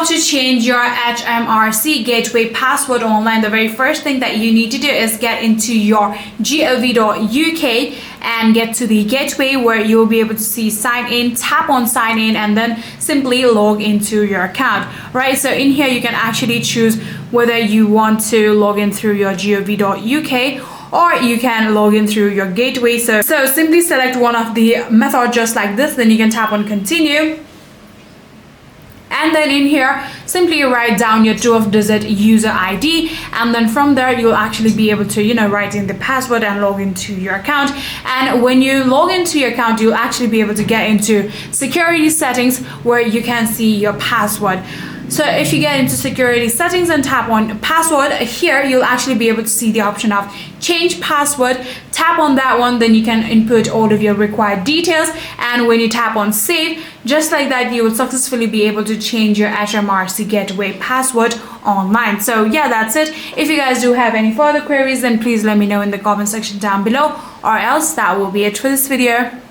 how to change your HMRC Gateway password online, the very first thing that you need to do is get into your gov.uk and get to the gateway where you'll be able to see sign in. Tap on sign in and then simply log into your account, right? So in here you can actually choose whether you want to log in through your gov.uk or you can log in through your gateway. So simply select one of the methods just like this, then you can tap on continue. And then in here, simply write down your 12-digit user ID. And then from there, you'll actually be able to, write in the password and log into your account. And when you log into your account, you'll actually be able to get into security settings where you can see your password. So if you get into security settings and tap on password, here you'll actually be able to see the option of change password. Tap on that one, then you can input all of your required details. And when you tap on save, just like that, you will successfully be able to change your HMRC Gateway password online. So yeah, that's it. If you guys do have any further queries, then please let me know in the comment section down below, or else that will be it for this video.